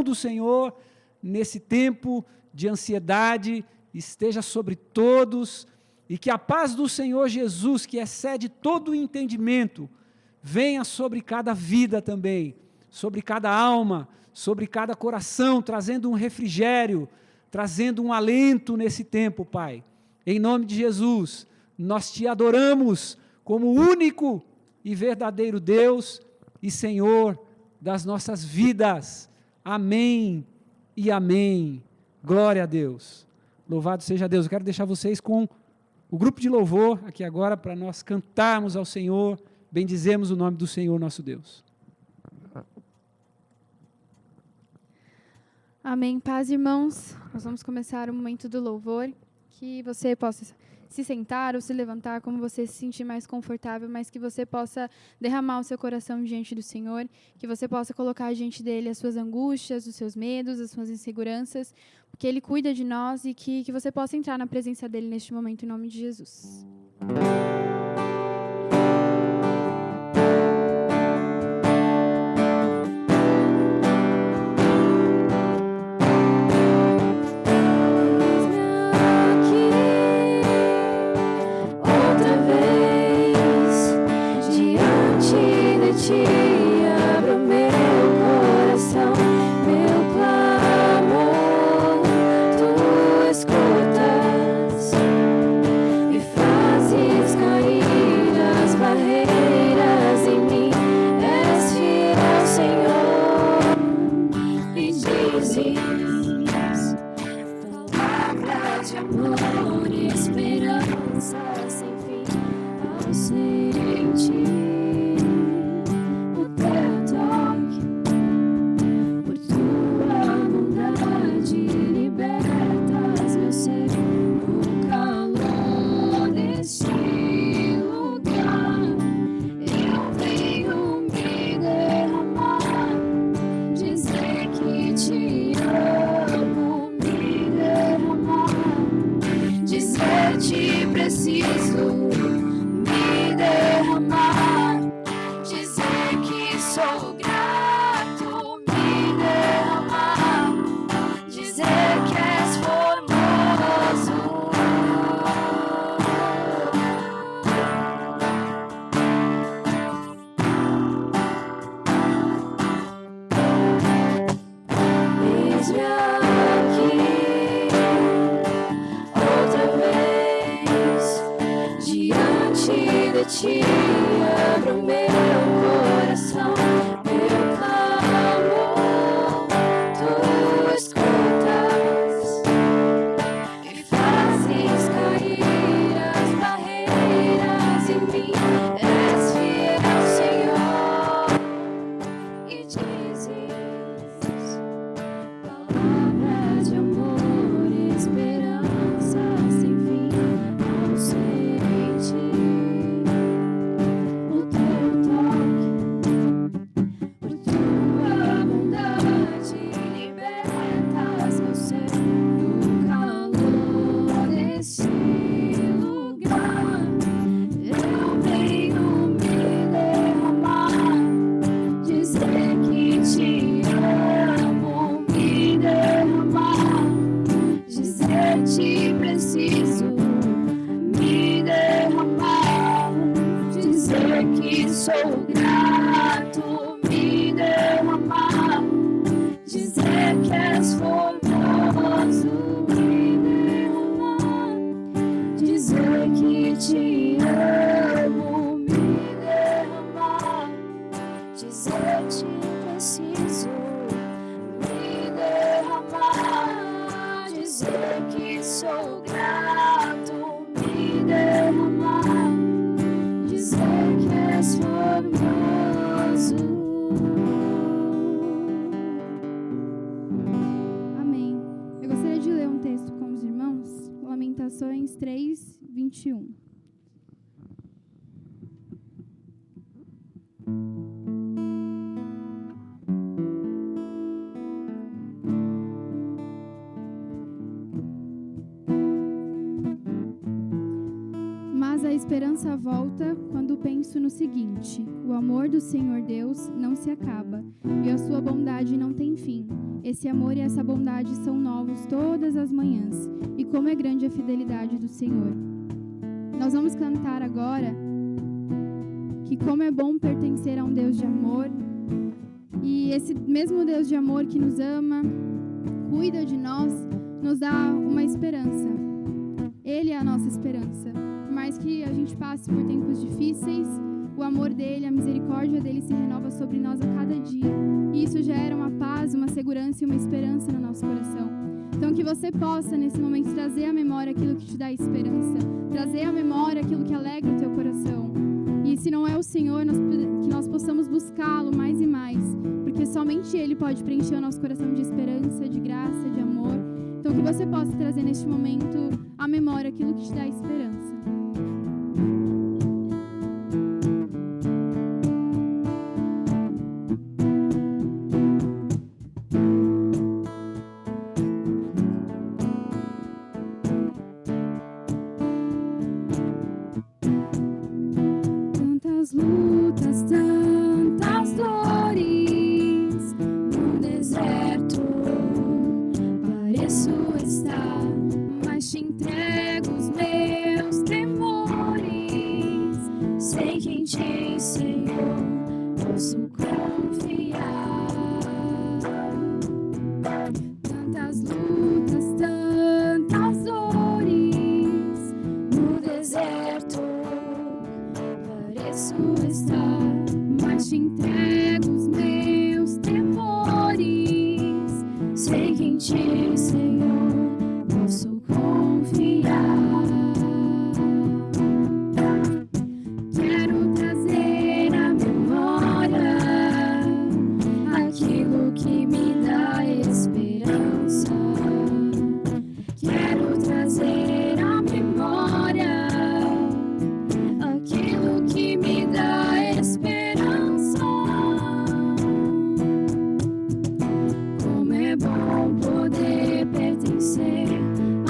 do Senhor nesse tempo de ansiedade esteja sobre todos, e que a paz do Senhor Jesus, que excede todo o entendimento, venha sobre cada vida também, sobre cada alma, sobre cada coração, trazendo um refrigério, trazendo um alento nesse tempo, Pai. Em nome de Jesus, nós te adoramos como único e verdadeiro Deus e Senhor das nossas vidas. Amém e amém. Glória a Deus. Louvado seja Deus. Eu quero deixar vocês com o grupo de louvor aqui agora para nós cantarmos ao Senhor, bendizemos o nome do Senhor nosso Deus. Amém. Paz, irmãos. Nós vamos começar o momento do louvor. Que você possa se sentar ou se levantar, como você se sentir mais confortável, mas que você possa derramar o seu coração diante do Senhor, que você possa colocar diante dele as suas angústias, os seus medos, as suas inseguranças, porque ele cuida de nós, e que você possa entrar na presença dele neste momento, em nome de Jesus. Lamentações 3, 21. Mas a esperança volta quando penso no seguinte: o amor do Senhor Deus não se acaba, e a sua bondade não tem fim. Esse amor e essa bondade são novos todas as manhãs, e como é grande a fidelidade do Senhor. Nós vamos cantar agora que como é bom pertencer a um Deus de amor, e esse mesmo Deus de amor que nos ama, cuida de nós, nos dá uma esperança. Ele é a nossa esperança. Por mais que a gente passe por tempos difíceis, o amor dele, a misericórdia dele se renova sobre nós a cada dia. E isso gera uma paz, uma segurança e uma esperança no nosso coração. Então que você possa, nesse momento, trazer à memória aquilo que te dá esperança, trazer à memória aquilo que alegra o teu coração. E se não é o Senhor, que nós possamos buscá-lo mais e mais, porque somente Ele pode preencher o nosso coração de esperança, de graça, de amor. Então que você possa trazer neste momento à memória aquilo que te dá esperança. Tantas lutas, tantas dores no deserto, pareço estar, mas te entrego os meus temores. Sei que em ti, Senhor, posso confiar. Tantas lutas, tantas dores no deserto, pareço estar, mas te entrego os meus temores. Sei que em ti, Senhor, posso confiar. Quero trazer à memória aquilo que me dá esperança. Quero trazer à memória aquilo que me dá esperança. Como é bom poder pertencer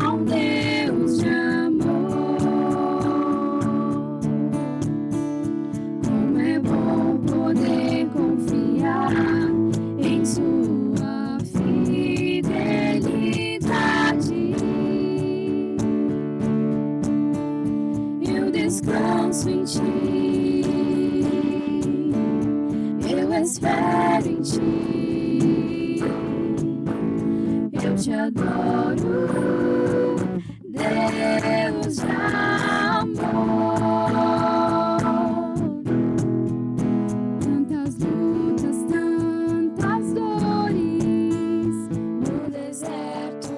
a um Deus de amor. Como é bom poder confiar em sua fidelidade. Eu descanso em ti, eu espero em ti, eu te adoro, Deus de amor. Tantas lutas, tantas dores no deserto,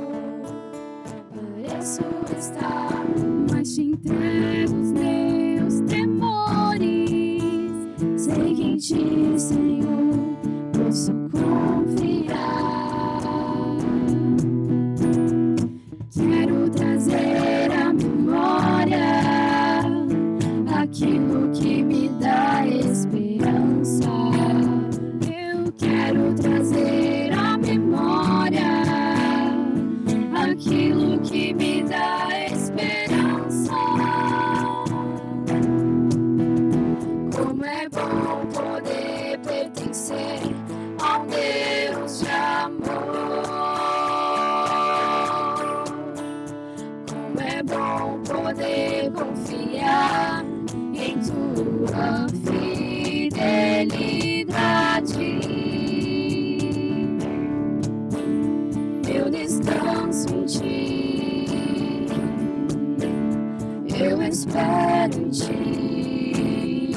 pareço estar, mas te entrego os meus temores. Sei que em ti, Senhor, posso confiar. Quero trazer à memória aquilo que me dá esperança. Eu quero trazer à memória aquilo que me dá esperança. Como é bom poder pertencer a um Deus de amor. Como é bom poder confiar em tua fidelidade. Eu descanso em ti, eu espero em ti,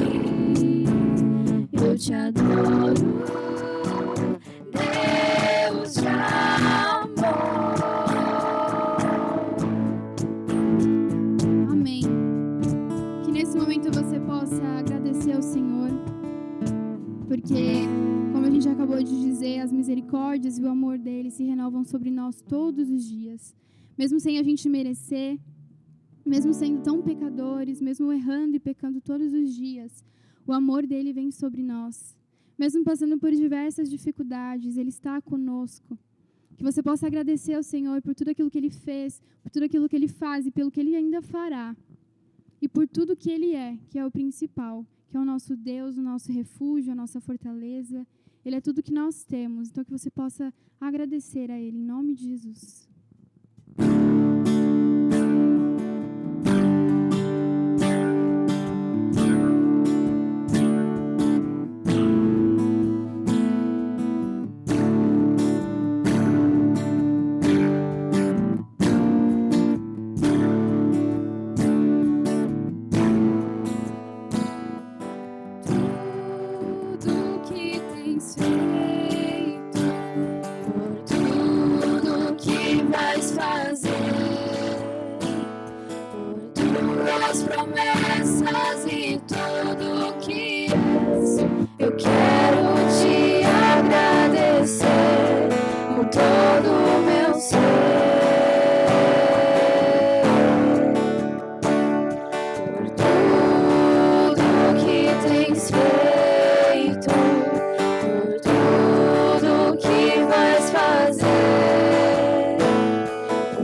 eu te adoro, Deus de amor. Amém. Que nesse momento você possa agradecer ao Senhor, porque, como a gente acabou de dizer, as misericórdias e o amor dele se renovam sobre nós todos os dias. Mesmo sem a gente merecer, mesmo sendo tão pecadores, mesmo errando e pecando todos os dias, o amor dele vem sobre nós. Mesmo passando por diversas dificuldades, ele está conosco. Que você possa agradecer ao Senhor por tudo aquilo que ele fez, por tudo aquilo que ele faz e pelo que ele ainda fará. e por tudo que Ele é, que é o principal, que é o nosso Deus, o nosso refúgio, a nossa fortaleza. Ele é tudo que nós temos. Então, que você possa agradecer a Ele, em nome de Jesus. Tudo que tens feito, por tudo que vais fazer, por tuas promessas e tudo que és, eu quero te agradecer com todo o meu ser. Por tudo que tens feito, por tudo que vais fazer,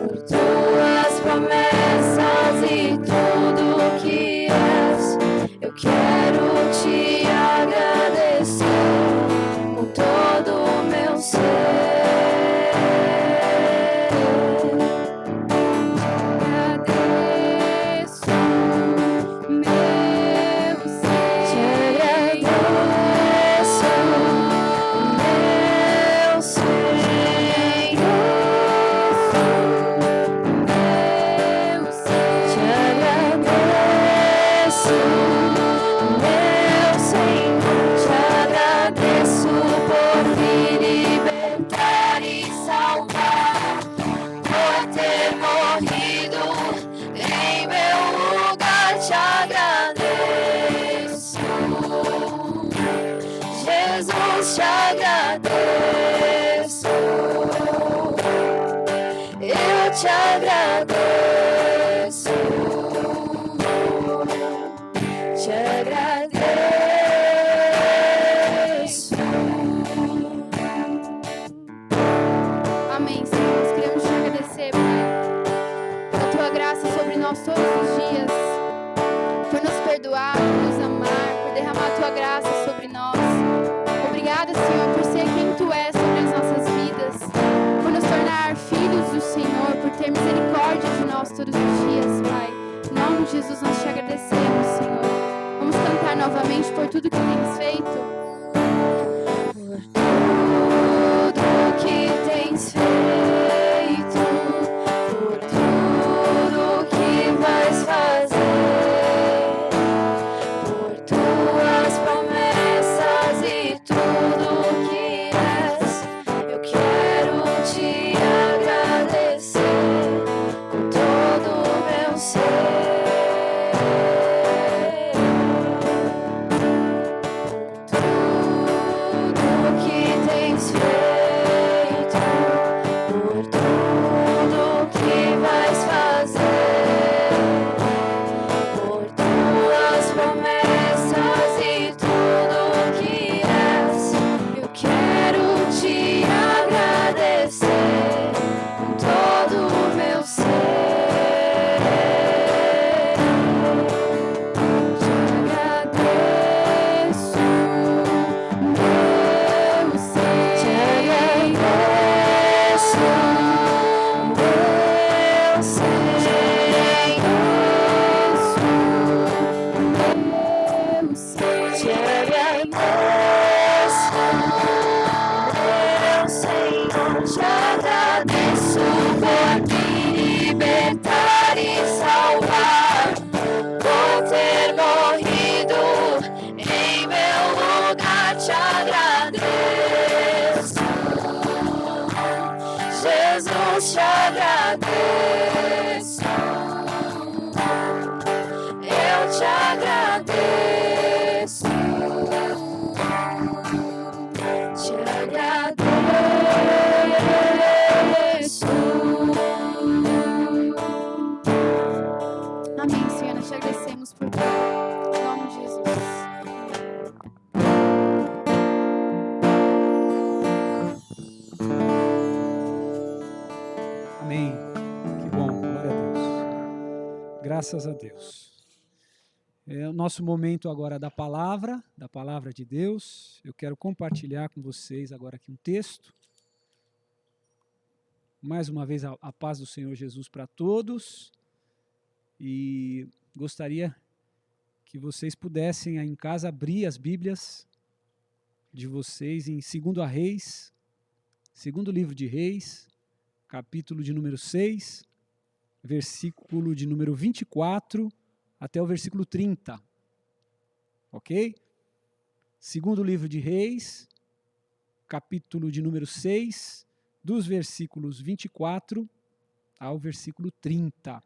por tuas promessas e tudo que és, eu quero te agradecer com todo o meu ser. Agradeço, meu Senhor. Te agradeço, meu Senhor. Meu Senhor. Te agradeço, meu Senhor. Te agradeço por me libertar e salvar, por ter morrido em meu lugar. Te agradeço, Jesus, te agradeço, eu te agradeço, te agradeço. Amém, Senhor. Nós queremos te agradecer, Pai, pela tua graça sobre nós todos os dias, por nos perdoar, por nos amar, por derramar a tua graça sobre nós. Obrigada, Senhor, por ser quem tu és sobre as nossas vidas, por nos tornar filhos do Senhor, por ter misericórdia de nós todos os dias, Pai. Em nome de Jesus, nós te agradecemos, Senhor. Vamos cantar novamente por tudo que tens feito. Tudo que tens feito, por tudo que vais fazer, por tuas promessas e tudo que és, eu quero te agradecer com todo o meu ser. Tudo que tens feito, por tudo que vais fazer, por tuas promessas e tudo que és, eu quero te agradecer com todo o meu ser. Te agradeço, meu Senhor. Te agradeço, meu Senhor. Meu Senhor. Te agradeço, meu Senhor. Te agradeço por me libertar e salvar, por ter morrido em meu lugar. Te agradeço, Jesus, te agradeço, eu te agradeço, te agradeço. Amém, Senhor. Nós te agradecemos por tudo. Em nome de Jesus. Amém. Que bom, glória a Deus. Graças a Deus. É o nosso momento agora da palavra de Deus. Eu quero compartilhar com vocês agora aqui um texto. Mais uma vez, a paz do Senhor Jesus para todos. E gostaria que vocês pudessem aí em casa abrir as Bíblias de vocês em 2 Reis, segundo livro de Reis, capítulo de número 6, versículo de número 24 até o versículo 30. Ok? Segundo livro de Reis, capítulo de número 6, dos versículos 24 ao versículo 30.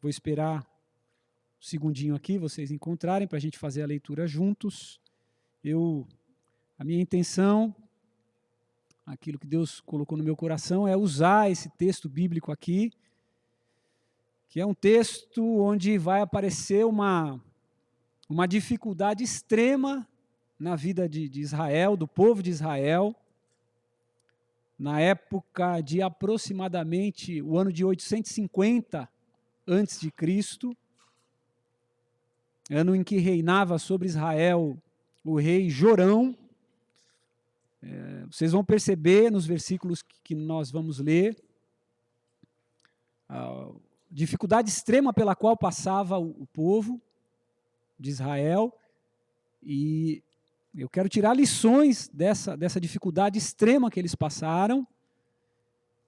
Vou esperar um segundinho aqui, vocês encontrarem, para a gente fazer a leitura juntos. A minha intenção, aquilo que Deus colocou no meu coração, é usar esse texto bíblico aqui, que é um texto onde vai aparecer uma dificuldade extrema na vida de Israel, do povo de Israel, na época de aproximadamente o ano de 850 antes de Cristo, ano em que reinava sobre Israel o rei Jorão. Vocês vão perceber nos versículos que nós vamos ler a dificuldade extrema pela qual passava o povo de Israel, e eu quero tirar lições dessa dificuldade extrema que eles passaram,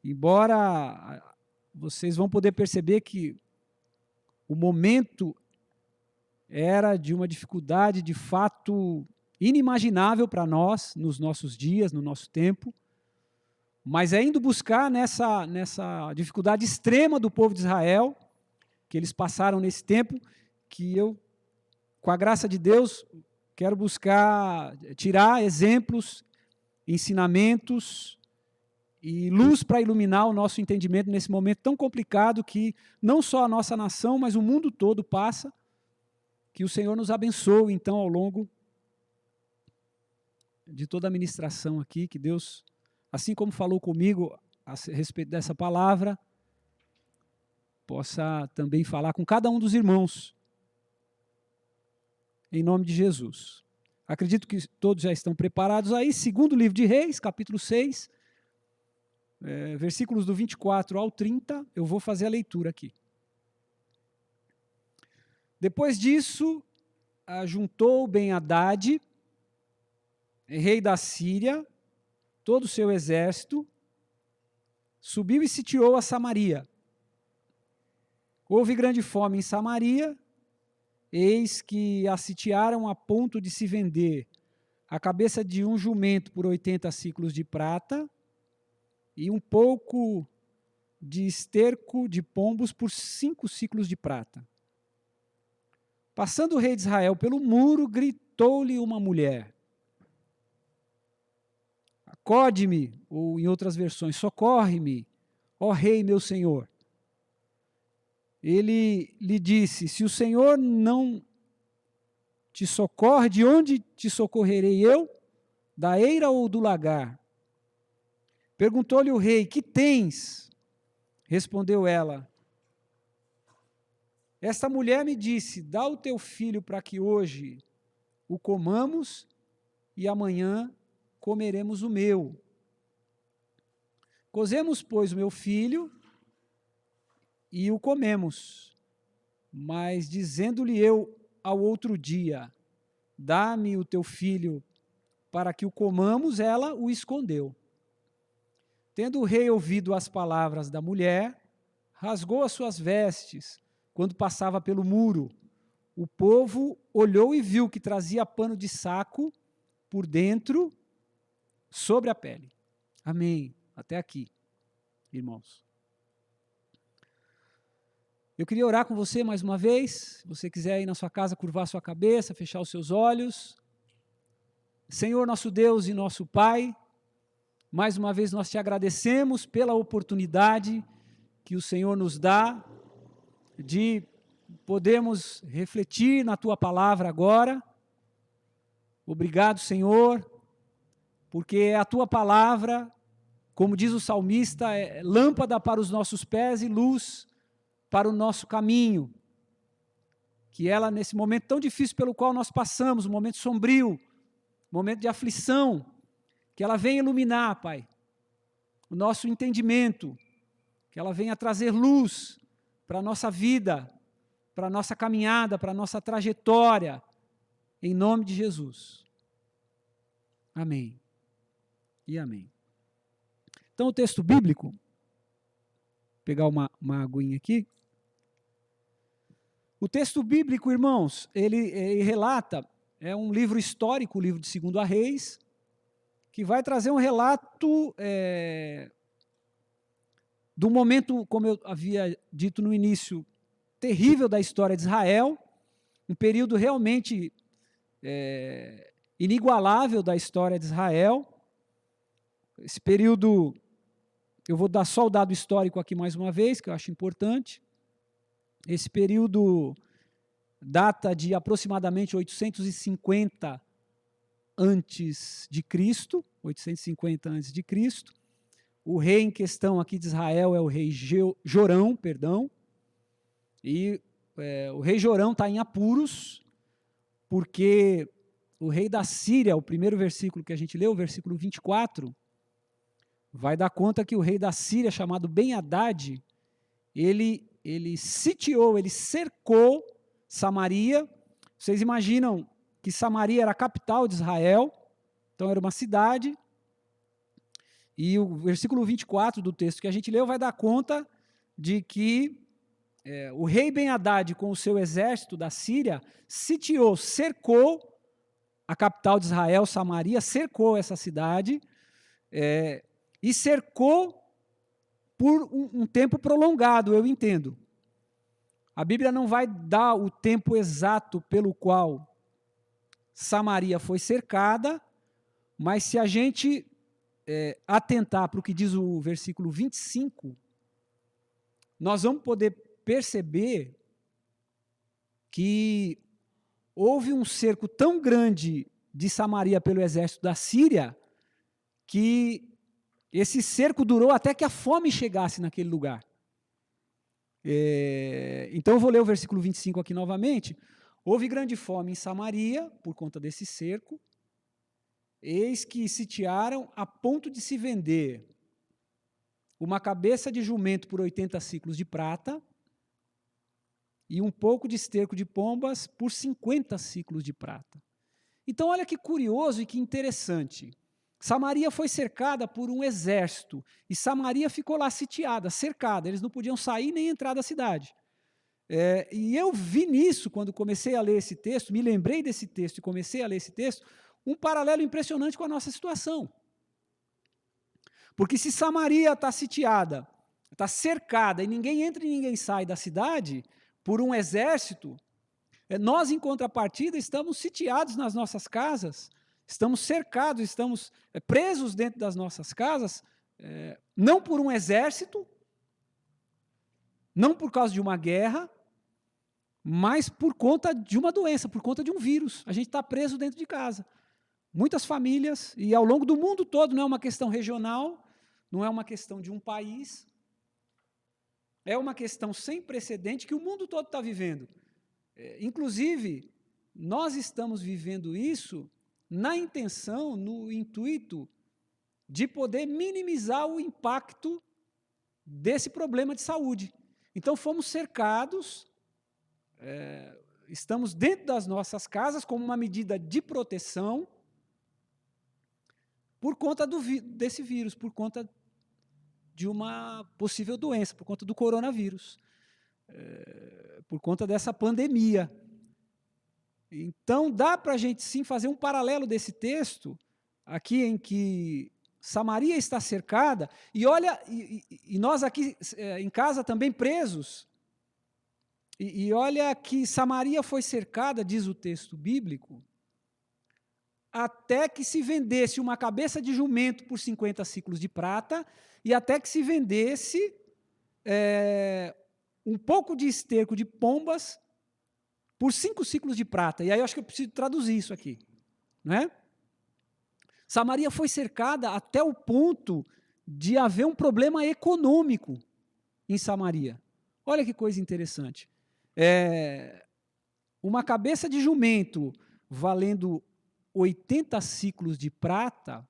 embora vocês vão poder perceber que o momento era de uma dificuldade de fato inimaginável para nós, nos nossos dias, no nosso tempo, mas é indo buscar nessa dificuldade extrema do povo de Israel, que eles passaram nesse tempo, que eu, com a graça de Deus, quero buscar tirar exemplos, ensinamentos e luz para iluminar o nosso entendimento nesse momento tão complicado que não só a nossa nação, mas o mundo todo passa. Que o Senhor nos abençoe, então, ao longo de toda a ministração aqui, que Deus, assim como falou comigo a respeito dessa palavra, possa também falar com cada um dos irmãos, em nome de Jesus. Acredito que todos já estão preparados aí. Segundo livro de Reis, capítulo 6, versículos do 24 ao 30, eu vou fazer a leitura aqui. Depois disso, ajuntou Ben-Hadad, rei da Síria, todo o seu exército, subiu e sitiou a Samaria. Houve grande fome em Samaria, eis que a sitiaram a ponto de se vender a cabeça de um jumento por 80 siclos de prata e um pouco de esterco de pombos por 5 siclos de prata. Passando o rei de Israel pelo muro, gritou-lhe uma mulher: acode-me, ou em outras versões, socorre-me, ó rei meu senhor. Ele lhe disse: se o Senhor não te socorre, de onde te socorrerei eu? Da eira ou do lagar? Perguntou-lhe o rei: que tens? Respondeu ela: esta mulher me disse, dá o teu filho para que hoje o comamos e amanhã comeremos o meu. Cozemos, pois, o meu filho e o comemos. Mas dizendo-lhe eu ao outro dia, dá-me o teu filho para que o comamos, ela o escondeu. Tendo o rei ouvido as palavras da mulher, rasgou as suas vestes quando passava pelo muro. O povo olhou e viu que trazia pano de saco por dentro sobre a pele. Amém. Até aqui, irmãos. Eu queria orar com você mais uma vez. Se você quiser ir na sua casa, curvar sua cabeça, fechar os seus olhos. Senhor, nosso Deus e nosso Pai, mais uma vez nós te agradecemos pela oportunidade que o Senhor nos dá de podermos refletir na tua palavra agora. Obrigado, Senhor, porque a tua palavra, como diz o salmista, é lâmpada para os nossos pés e luz para o nosso caminho. que ela, nesse momento tão difícil pelo qual nós passamos, um momento sombrio, um momento de aflição, que ela venha iluminar, Pai, o nosso entendimento, que ela venha trazer luz para a nossa vida, para a nossa caminhada, para a nossa trajetória, em nome de Jesus. Amém. E amém. Então, o texto bíblico, vou pegar uma aguinha aqui. O texto bíblico, irmãos, ele relata, é um livro histórico, o livro de 2 Reis, que vai trazer um relato do momento, como eu havia dito no início, terrível da história de Israel, um período realmente inigualável da história de Israel. Esse período, eu vou dar só o dado histórico aqui mais uma vez, que eu acho importante. Esse período data de aproximadamente 850 antes de Cristo, 850 antes de Cristo. O rei em questão aqui de Israel é o rei Jorão, e o rei Jorão está em apuros, porque o rei da Síria, o primeiro versículo que a gente leu, o versículo 24, vai dar conta que o rei da Síria, chamado Ben-Hadad, ele sitiou, ele cercou Samaria. Vocês imaginam que Samaria era a capital de Israel, então era uma cidade, e o versículo 24 do texto que a gente leu vai dar conta de que o rei Ben-Hadad, com o seu exército da Síria, sitiou, cercou a capital de Israel, Samaria, cercou essa cidade, e cercou por um tempo prolongado, eu entendo. A Bíblia não vai dar o tempo exato pelo qual Samaria foi cercada, mas se a gente atentar para o que diz o versículo 25, nós vamos poder perceber que houve um cerco tão grande de Samaria pelo exército da Síria, que esse cerco durou até que a fome chegasse naquele lugar. Então eu vou ler o versículo 25 aqui novamente. Houve grande fome em Samaria, por conta desse cerco, eis que sitiaram a ponto de se vender uma cabeça de jumento por 80 siclos de prata e um pouco de esterco de pombas por 50 siclos de prata. Então olha que curioso e que interessante. Samaria foi cercada por um exército, e Samaria ficou lá sitiada, cercada, eles não podiam sair nem entrar da cidade. E eu vi nisso, quando comecei a ler esse texto, me lembrei desse texto e comecei a ler esse texto, um paralelo impressionante com a nossa situação. Porque se Samaria está sitiada, está cercada, e ninguém entra e ninguém sai da cidade, por um exército, nós, em contrapartida, estamos sitiados nas nossas casas, estamos cercados, estamos presos dentro das nossas casas, não por um exército, não por causa de uma guerra, mas por conta de uma doença, por conta de um vírus. A gente está preso dentro de casa. Muitas famílias, e ao longo do mundo todo, não é uma questão regional, não é uma questão de um país, é uma questão sem precedente que o mundo todo está vivendo. Inclusive, nós estamos vivendo isso na intenção, no intuito de poder minimizar o impacto desse problema de saúde. Então, fomos cercados, estamos dentro das nossas casas como uma medida de proteção por conta desse vírus, por conta de uma possível doença, por conta do coronavírus, por conta dessa pandemia. Então, dá para a gente, sim, fazer um paralelo desse texto, aqui em que Samaria está cercada, e olha, e nós aqui em casa também presos, e olha que Samaria foi cercada, diz o texto bíblico, até que se vendesse uma cabeça de jumento por 50 siclos de prata, e até que se vendesse um pouco de esterco de pombas por 5 siclos de prata. E aí eu acho que eu preciso traduzir isso aqui, não é? Samaria foi cercada até o ponto de haver um problema econômico em Samaria. Olha que coisa interessante. uma cabeça de jumento valendo 80 ciclos de prata,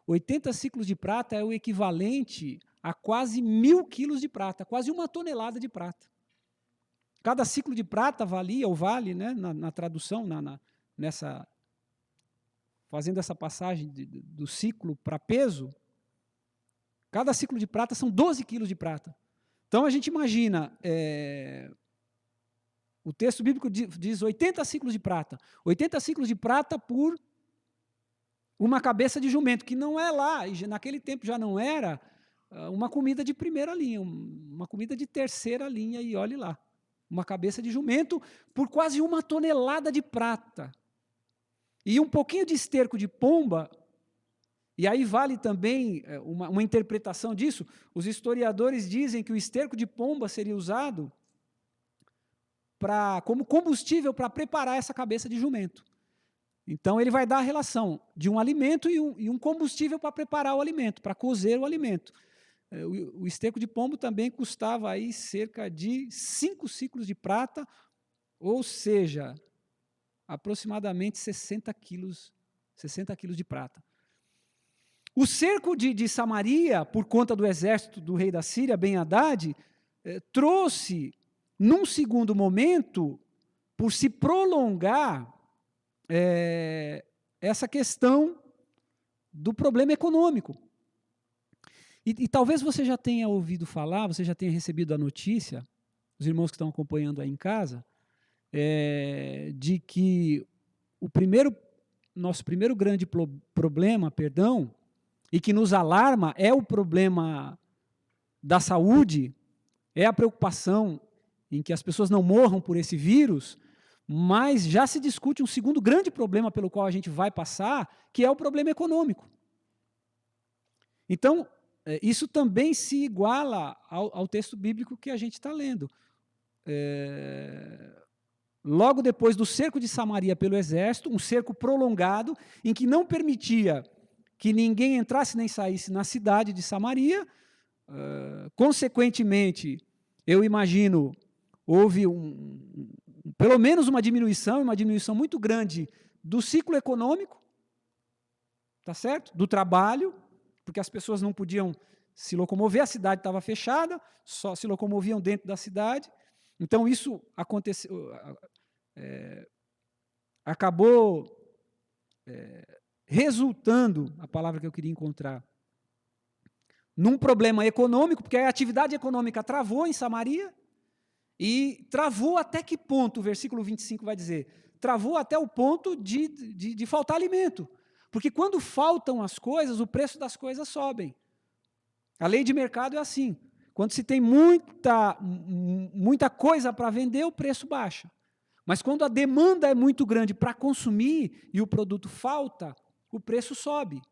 80 ciclos de prata é o equivalente a quase 1.000 quilos de prata, quase 1 tonelada de prata. Cada ciclo de prata valia, ou vale, né, na tradução, fazendo essa passagem do ciclo para peso, cada ciclo de prata são 12 quilos de prata. Então, a gente imagina, o texto bíblico diz 80 ciclos de prata. 80 ciclos de prata por uma cabeça de jumento, que não é lá, e naquele tempo já não era uma comida de primeira linha, uma comida de terceira linha, e olhe lá. Uma cabeça de jumento por quase 1 tonelada de prata. E um pouquinho de esterco de pomba, e aí vale também uma interpretação disso. Os historiadores dizem que o esterco de pomba seria usado como combustível para preparar essa cabeça de jumento. Então, ele vai dar a relação de um alimento e um combustível para preparar o alimento, para cozer o alimento. O esterco de pombo também custava aí cerca de 5 ciclos de prata, ou seja, aproximadamente 60 quilos de prata. O cerco de Samaria, por conta do exército do rei da Síria, Ben-Hadad, trouxe, num segundo momento, por se prolongar, essa questão do problema econômico. E talvez você já tenha ouvido falar, você já tenha recebido a notícia, os irmãos que estão acompanhando aí em casa, de que nosso primeiro grande problema, e que nos alarma, é o problema da saúde, é a preocupação em que as pessoas não morram por esse vírus, mas já se discute um segundo grande problema pelo qual a gente vai passar, que é o problema econômico. Então, isso também se iguala ao texto bíblico que a gente está lendo. Logo depois do cerco de Samaria pelo exército, um cerco prolongado, em que não permitia que ninguém entrasse nem saísse na cidade de Samaria, consequentemente, eu imagino, houve pelo menos uma diminuição muito grande do ciclo econômico, tá certo? Do trabalho, porque as pessoas não podiam se locomover, a cidade estava fechada, só se locomoviam dentro da cidade. Então, isso aconteceu, acabou resultando, a palavra que eu queria encontrar, num problema econômico, porque a atividade econômica travou em Samaria, e travou até que ponto? O versículo 25 vai dizer, travou até o ponto de faltar alimento. Porque quando faltam as coisas, o preço das coisas sobem. A lei de mercado é assim. Quando se tem muita coisa para vender, o preço baixa. Mas quando a demanda é muito grande para consumir e o produto falta, o preço sobe.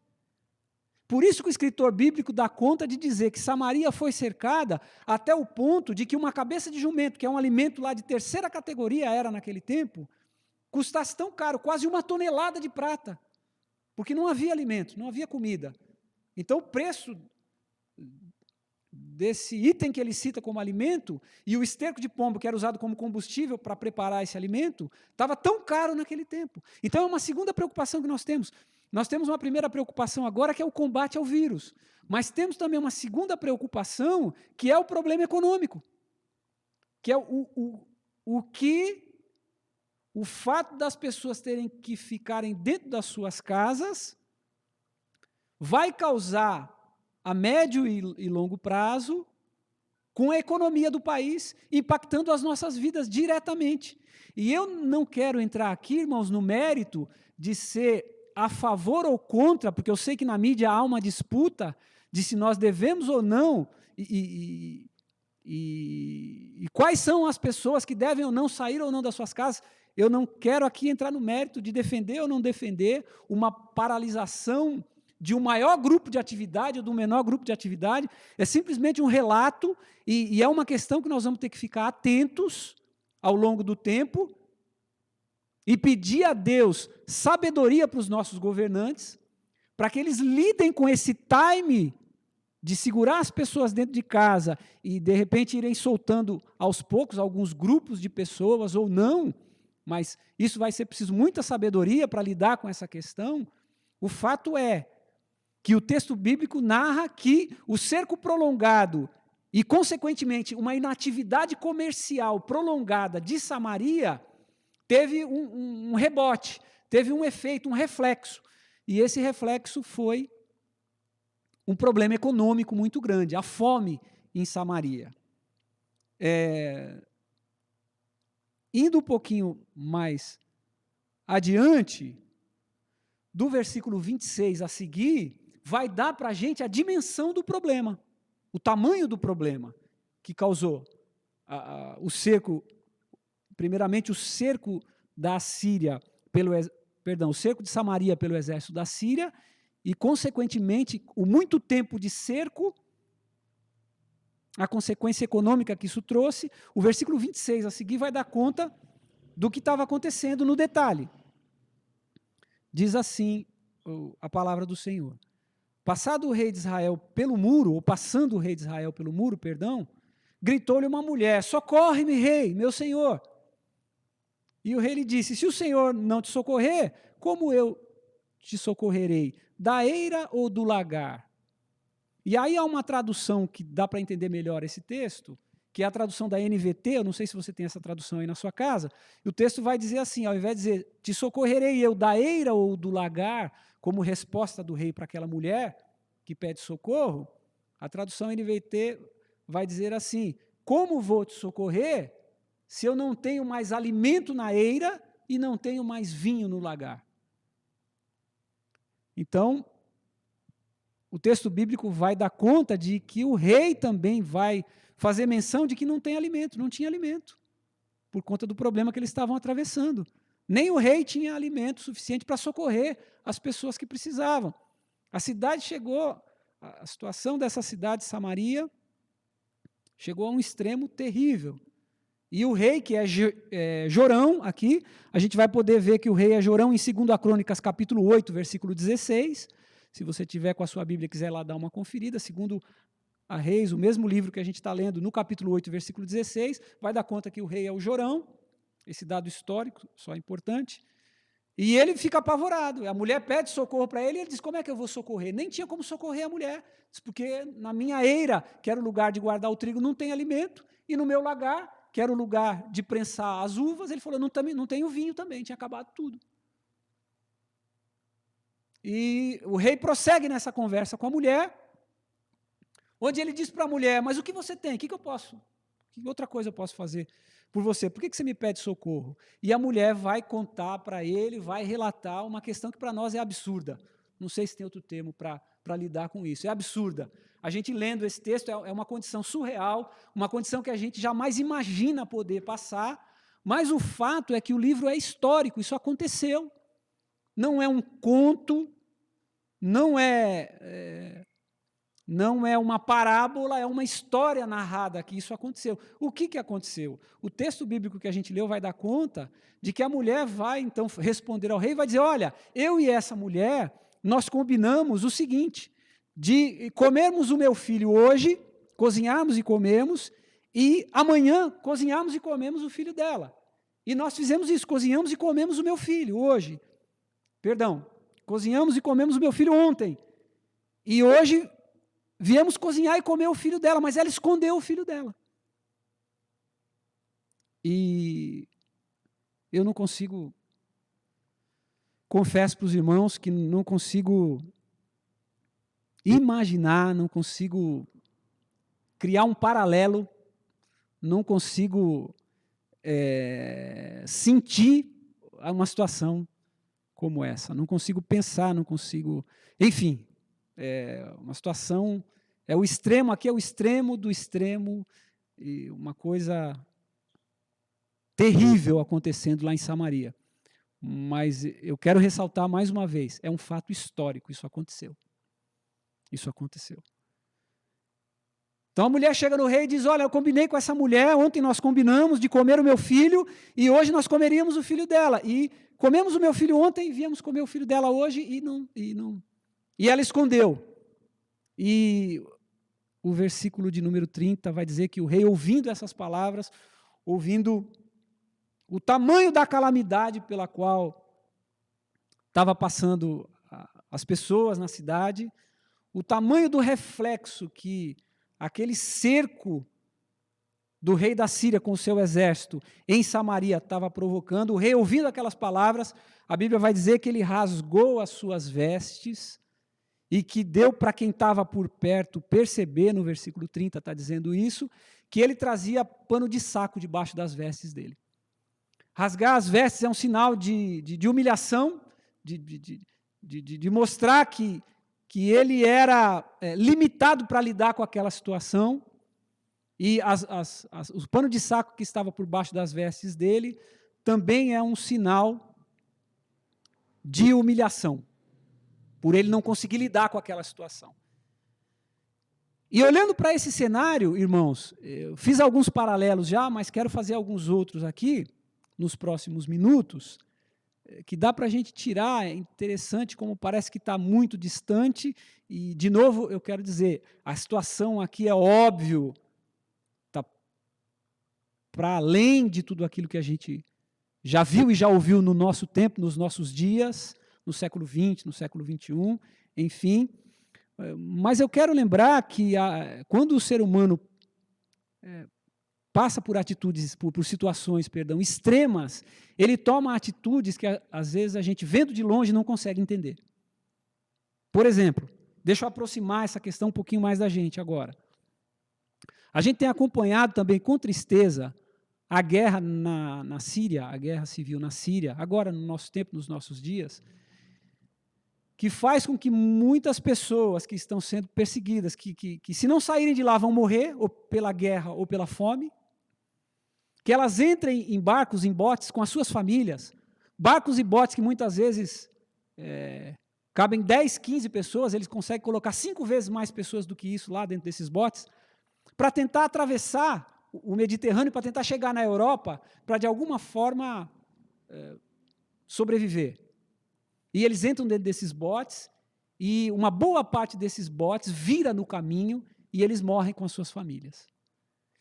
Por isso que o escritor bíblico dá conta de dizer que Samaria foi cercada até o ponto de que uma cabeça de jumento, que é um alimento lá de terceira categoria, era naquele tempo, custasse tão caro, quase 1 tonelada de prata. Porque não havia alimento, não havia comida. Então, o preço desse item que ele cita como alimento, e o esterco de pombo, que era usado como combustível para preparar esse alimento, estava tão caro naquele tempo. Então, é uma segunda preocupação que nós temos. Nós temos uma primeira preocupação agora, que é o combate ao vírus. Mas temos também uma segunda preocupação, que é o problema econômico. Que é o fato das pessoas terem que ficarem dentro das suas casas vai causar a médio e longo prazo com a economia do país, impactando as nossas vidas diretamente. E eu não quero entrar aqui, irmãos, no mérito de ser a favor ou contra, porque eu sei que na mídia há uma disputa de se nós devemos ou não, e quais são as pessoas que devem ou não sair ou não das suas casas. Eu não quero aqui entrar no mérito de defender ou não defender uma paralisação de um maior grupo de atividade ou de um menor grupo de atividade. É simplesmente um relato, e é uma questão que nós vamos ter que ficar atentos ao longo do tempo e pedir a Deus sabedoria para os nossos governantes, para que eles lidem com esse time de segurar as pessoas dentro de casa e, de repente, irem soltando aos poucos alguns grupos de pessoas ou não, mas isso vai ser preciso muita sabedoria para lidar com essa questão. O fato é que o texto bíblico narra que o cerco prolongado e, consequentemente, uma inatividade comercial prolongada de Samaria teve um rebote, teve um efeito, um reflexo. E esse reflexo foi um problema econômico muito grande, a fome em Samaria. Indo um pouquinho mais adiante, do versículo 26 a seguir, vai dar para a gente a dimensão do problema, o tamanho do problema que causou o cerco, primeiramente o cerco da Síria, o cerco de Samaria pelo exército da Síria, e, consequentemente, o muito tempo de cerco, a consequência econômica que isso trouxe. O versículo 26 a seguir vai dar conta do que estava acontecendo no detalhe. Diz assim a palavra do Senhor. Passado o rei de Israel pelo muro, ou passando o rei de Israel pelo muro, gritou-lhe uma mulher: socorre-me, rei, meu senhor. E o rei lhe disse: se o Senhor não te socorrer, como eu te socorrerei? Da eira ou do lagar? E aí há uma tradução que dá para entender melhor esse texto, que é a tradução da NVT, eu não sei se você tem essa tradução aí na sua casa, e o texto vai dizer assim, ao invés de dizer, te socorrerei eu da eira ou do lagar, como resposta do rei para aquela mulher que pede socorro, a tradução NVT vai dizer assim, como vou te socorrer se eu não tenho mais alimento na eira e não tenho mais vinho no lagar? Então, o texto bíblico vai dar conta de que o rei também vai fazer menção de que não tem alimento, não tinha alimento, por conta do problema que eles estavam atravessando. Nem o rei tinha alimento suficiente para socorrer as pessoas que precisavam. A cidade chegou, a situação dessa cidade, Samaria, chegou a um extremo terrível. E o rei, que é Jorão, aqui, a gente vai poder ver que o rei é Jorão em 2 Crônicas, capítulo 8, versículo 16. Se você tiver com a sua Bíblia e quiser lá dar uma conferida, segundo a Reis, o mesmo livro que a gente está lendo, no capítulo 8, versículo 16, vai dar conta que o rei é o Jorão, esse dado histórico, só importante, e ele fica apavorado. A mulher pede socorro para ele e ele diz, como é que eu vou socorrer? Nem tinha como socorrer a mulher, diz, porque na minha eira, que era o lugar de guardar o trigo, não tem alimento, e no meu lagar, que era o lugar de prensar as uvas, ele falou, não tenho vinho também, tinha acabado tudo. E o rei prossegue nessa conversa com a mulher, onde ele diz para a mulher, mas o que você tem? O que eu posso? Que outra coisa eu posso fazer por você? Por que você me pede socorro? E a mulher vai contar para ele, vai relatar uma questão que para nós é absurda. Não sei se tem outro termo para lidar com isso. É absurda. A gente lendo esse texto é uma condição surreal, uma condição que a gente jamais imagina poder passar, mas o fato é que o livro é histórico, isso aconteceu. Não é um conto, não é uma parábola, é uma história narrada que isso aconteceu. O que aconteceu? O texto bíblico que a gente leu vai dar conta de que a mulher vai, então, responder ao rei e vai dizer, olha, eu e essa mulher, nós combinamos o seguinte, de comermos o meu filho hoje, cozinharmos e comemos, e amanhã cozinharmos e comemos o filho dela. E nós fizemos isso, cozinhamos e comemos o meu filho hoje. Cozinhamos e comemos o meu filho ontem. E hoje viemos cozinhar e comer o filho dela, mas ela escondeu o filho dela. E eu não consigo, confesso para os irmãos que não consigo imaginar, não consigo criar um paralelo, não consigo sentir uma situação como essa. Não consigo pensar, não consigo... Enfim, uma situação... o extremo, aqui é o extremo do extremo, e uma coisa terrível acontecendo lá em Samaria. Mas eu quero ressaltar mais uma vez, é um fato histórico, isso aconteceu. Isso aconteceu. Então a mulher chega no rei e diz, olha, eu combinei com essa mulher, ontem nós combinamos de comer o meu filho, e hoje nós comeríamos o filho dela. E comemos o meu filho ontem, viemos comer o filho dela hoje, e ela escondeu. E o versículo de número 30 vai dizer que o rei, ouvindo essas palavras, ouvindo o tamanho da calamidade pela qual estava passando as pessoas na cidade, o tamanho do reflexo que aquele cerco do rei da Síria com o seu exército em Samaria estava provocando. O rei, ouvindo aquelas palavras, a Bíblia vai dizer que ele rasgou as suas vestes e que deu para quem estava por perto perceber, no versículo 30 está dizendo isso, que ele trazia pano de saco debaixo das vestes dele. Rasgar as vestes é um sinal de humilhação, de mostrar que ele era limitado para lidar com aquela situação, e o pano de saco que estava por baixo das vestes dele também é um sinal de humilhação, por ele não conseguir lidar com aquela situação. E olhando para esse cenário, irmãos, eu fiz alguns paralelos já, mas quero fazer alguns outros aqui, nos próximos minutos, que dá para a gente tirar. É interessante como parece que está muito distante, e, de novo, eu quero dizer, a situação aqui é óbvio, está para além de tudo aquilo que a gente já viu e já ouviu no nosso tempo, nos nossos dias, no século XX, no século XXI, enfim. Mas eu quero lembrar que quando o ser humano passa por atitudes, por situações, extremas, ele toma atitudes que, às vezes, a gente, vendo de longe, não consegue entender. Por exemplo, deixa eu aproximar essa questão um pouquinho mais da gente agora. A gente tem acompanhado também com tristeza a guerra na Síria, a guerra civil na Síria, agora no nosso tempo, nos nossos dias, que faz com que muitas pessoas que estão sendo perseguidas, que se não saírem de lá vão morrer, ou pela guerra ou pela fome, que elas entrem em barcos, em botes com as suas famílias, barcos e botes que muitas vezes cabem 10, 15 pessoas, eles conseguem colocar 5 vezes mais pessoas do que isso lá dentro desses botes, para tentar atravessar o Mediterrâneo, para tentar chegar na Europa, para de alguma forma sobreviver. E eles entram dentro desses botes, e uma boa parte desses botes vira no caminho, e eles morrem com as suas famílias.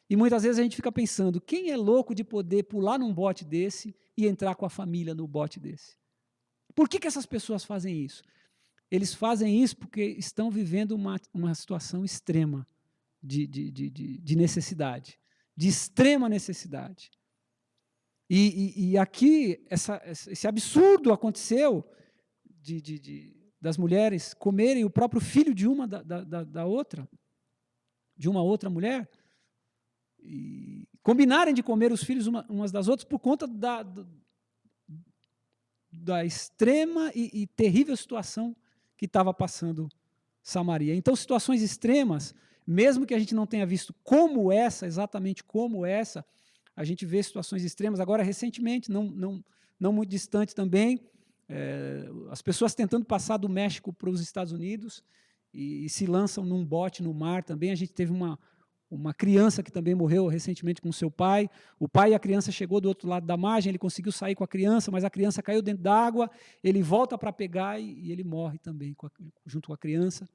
E muitas vezes a gente fica pensando, quem é louco de poder pular num bote desse e entrar com a família no bote desse? Por que essas pessoas fazem isso? Eles fazem isso porque estão vivendo uma situação extrema de necessidade, de extrema necessidade. E aqui, esse absurdo aconteceu das mulheres comerem o próprio filho de uma outra mulher, e combinarem de comer os filhos umas das outras por conta da extrema e terrível situação que estava passando Samaria. Então, situações extremas, mesmo que a gente não tenha visto exatamente como essa, a gente vê situações extremas. Agora, recentemente, não muito distante também, as pessoas tentando passar do México para os Estados Unidos e se lançam num bote no mar também. A gente teve uma criança que também morreu recentemente com seu pai. O pai e a criança chegou do outro lado da margem, ele conseguiu sair com a criança, mas a criança caiu dentro da água, ele volta para pegar e ele morre também junto com a criança.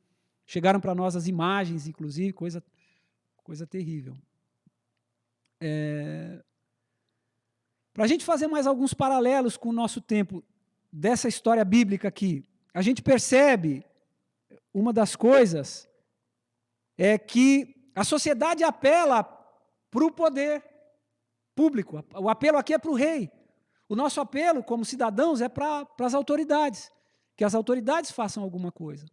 Chegaram para nós as imagens, inclusive, coisa terrível. Para a gente fazer mais alguns paralelos com o nosso tempo, dessa história bíblica aqui, a gente percebe uma das coisas é que a sociedade apela para o poder público. O apelo aqui é para o rei. O nosso apelo, como cidadãos, é para as autoridades, que as autoridades façam alguma coisa.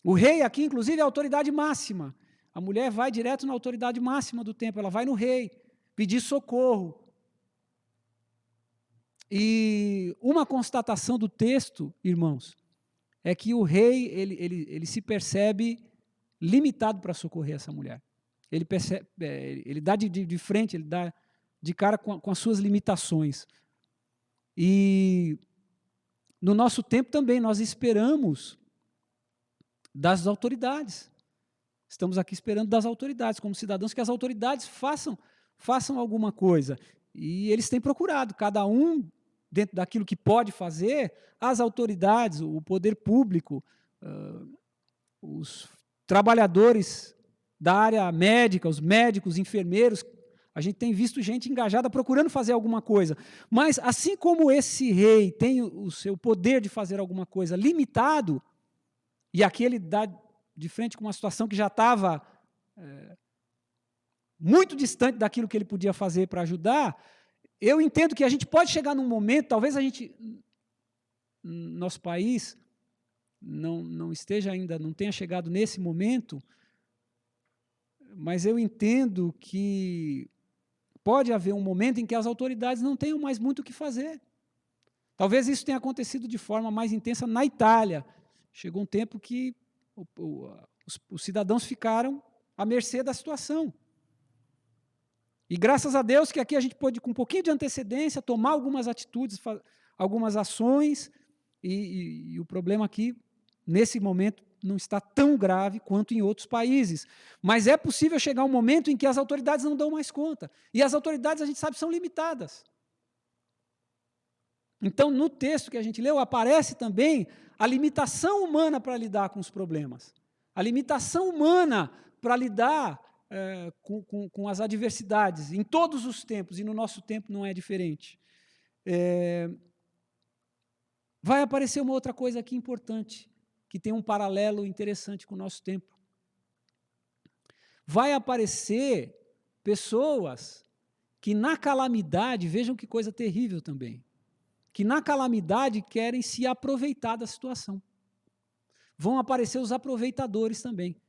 O rei aqui, inclusive, é a autoridade máxima. A mulher vai direto na autoridade máxima do tempo, ela vai no rei pedir socorro. E uma constatação do texto, irmãos, é que o rei ele se percebe limitado para socorrer essa mulher. Ele dá de frente, ele dá de cara com as suas limitações. E no nosso tempo também nós esperamos das autoridades. Estamos aqui esperando das autoridades, como cidadãos, que as autoridades façam alguma coisa. E eles têm procurado, cada um dentro daquilo que pode fazer, as autoridades, o poder público, os trabalhadores da área médica, os médicos, enfermeiros, A gente tem visto gente engajada procurando fazer alguma coisa. Mas, assim como esse rei tem o seu poder de fazer alguma coisa limitado, e aqui ele dá de frente com uma situação que já estava muito distante daquilo que ele podia fazer para ajudar, eu entendo que a gente pode chegar num momento, talvez a gente, nosso país, não esteja ainda, não tenha chegado nesse momento, mas eu entendo que pode haver um momento em que as autoridades não tenham mais muito o que fazer. Talvez isso tenha acontecido de forma mais intensa na Itália. Chegou um tempo que os cidadãos ficaram à mercê da situação. E graças a Deus que aqui a gente pôde, com um pouquinho de antecedência, tomar algumas atitudes, algumas ações, e o problema aqui, nesse momento, não está tão grave quanto em outros países. Mas é possível chegar um momento em que as autoridades não dão mais conta. E as autoridades, a gente sabe, são limitadas. Então, no texto que a gente leu, aparece também a limitação humana para lidar com os problemas. A limitação humana para lidar com as adversidades, em todos os tempos, e no nosso tempo não é diferente. Vai aparecer uma outra coisa aqui importante, que tem um paralelo interessante com o nosso tempo. Vai aparecer pessoas que na calamidade, vejam que coisa terrível também, que na calamidade querem se aproveitar da situação. Vão aparecer os aproveitadores também.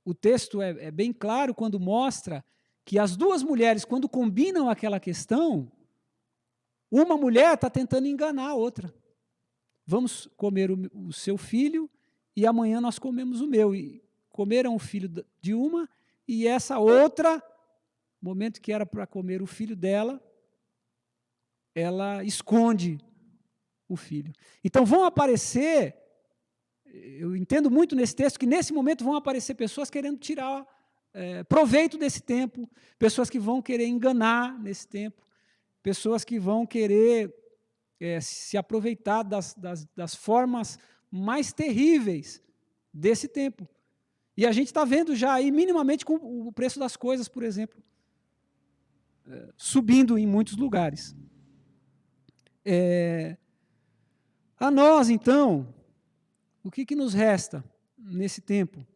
O texto é bem claro quando mostra que as duas mulheres, quando combinam aquela questão, uma mulher está tentando enganar a outra. Vamos comer o seu filho e amanhã nós comemos o meu. E comeram o filho de uma e essa outra, no momento que era para comer o filho dela, ela esconde o filho. Então vão aparecer, eu entendo muito nesse texto, que nesse momento vão aparecer pessoas querendo tirar proveito desse tempo, pessoas que vão querer enganar nesse tempo, pessoas que vão querer se aproveitar das formas mais terríveis desse tempo. E a gente está vendo já aí, minimamente, com o preço das coisas, por exemplo, subindo em muitos lugares. A nós, então, o que nos resta nesse tempo,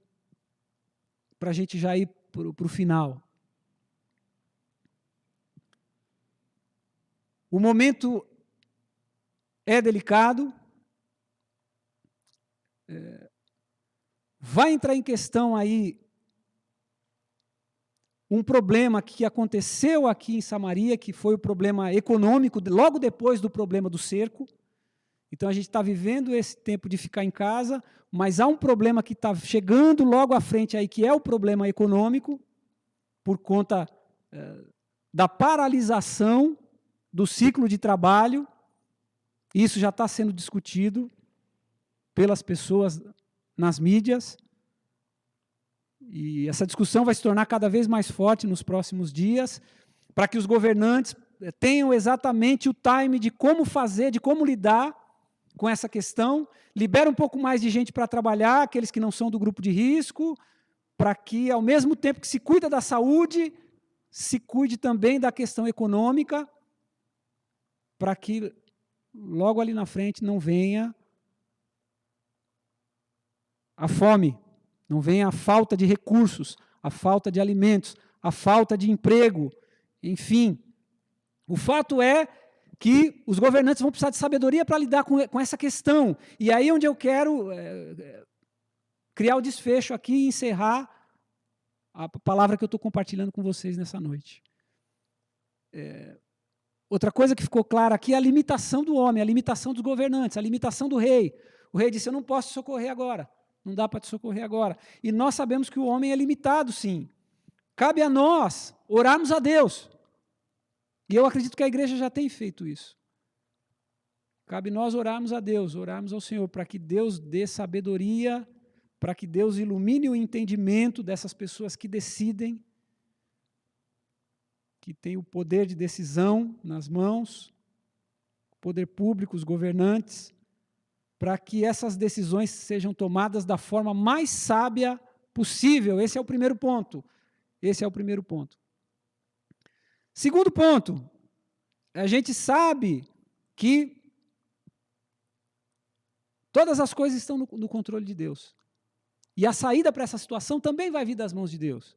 para a gente já ir para o final? O momento é delicado, vai entrar em questão aí um problema que aconteceu aqui em Samaria, que foi o problema econômico, logo depois do problema do cerco. Então, a gente está vivendo esse tempo de ficar em casa, mas há um problema que está chegando logo à frente aí, que é o problema econômico, por conta da paralisação do ciclo de trabalho. Isso já está sendo discutido pelas pessoas nas mídias, e essa discussão vai se tornar cada vez mais forte nos próximos dias, para que os governantes tenham exatamente o time de como fazer, de como lidar com essa questão, libera um pouco mais de gente para trabalhar, aqueles que não são do grupo de risco, para que, ao mesmo tempo que se cuida da saúde, se cuide também da questão econômica, para que logo ali na frente não venha a fome, não venha a falta de recursos, a falta de alimentos, a falta de emprego, enfim. O fato é que os governantes vão precisar de sabedoria para lidar com essa questão. E aí onde eu quero criar o desfecho aqui e encerrar a palavra que eu estou compartilhando com vocês nessa noite. Outra coisa que ficou clara aqui é a limitação do homem, a limitação dos governantes, a limitação do rei. O rei disse, eu não posso te socorrer agora, não dá para te socorrer agora. E nós sabemos que o homem é limitado, sim. Cabe a nós orarmos a Deus. E eu acredito que a igreja já tem feito isso. Cabe nós orarmos a Deus, orarmos ao Senhor, para que Deus dê sabedoria, para que Deus ilumine o entendimento dessas pessoas que decidem, que têm o poder de decisão nas mãos, o poder público, os governantes, para que essas decisões sejam tomadas da forma mais sábia possível. Esse é o primeiro ponto. Esse é o primeiro ponto. Segundo ponto, a gente sabe que todas as coisas estão no controle de Deus. E a saída para essa situação também vai vir das mãos de Deus.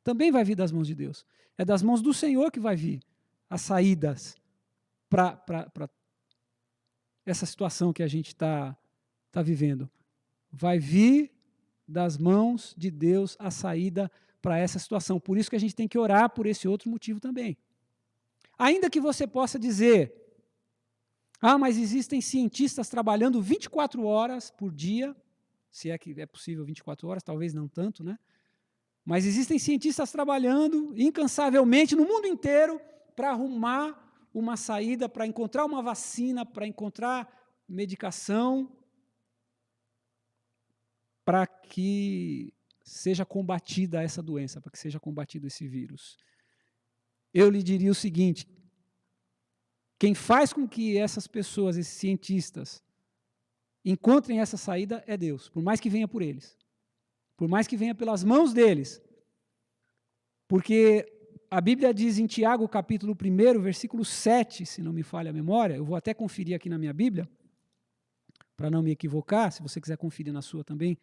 Também vai vir das mãos de Deus. É das mãos do Senhor que vai vir as saídas para essa situação que a gente está vivendo. Vai vir das mãos de Deus a saída para essa situação. Por isso que a gente tem que orar por esse outro motivo também. Ainda que você possa dizer, mas existem cientistas trabalhando 24 horas por dia, se é que é possível 24 horas, talvez não tanto, né? Mas existem cientistas trabalhando incansavelmente no mundo inteiro para arrumar uma saída, para encontrar uma vacina, para encontrar medicação, para que seja combatida essa doença, para que seja combatido esse vírus. Eu lhe diria o seguinte, quem faz com que essas pessoas, esses cientistas, encontrem essa saída é Deus, por mais que venha por eles, por mais que venha pelas mãos deles, porque a Bíblia diz em Tiago, capítulo 1, versículo 7, se não me falha a memória, eu vou até conferir aqui na minha Bíblia, para não me equivocar, se você quiser conferir na sua também,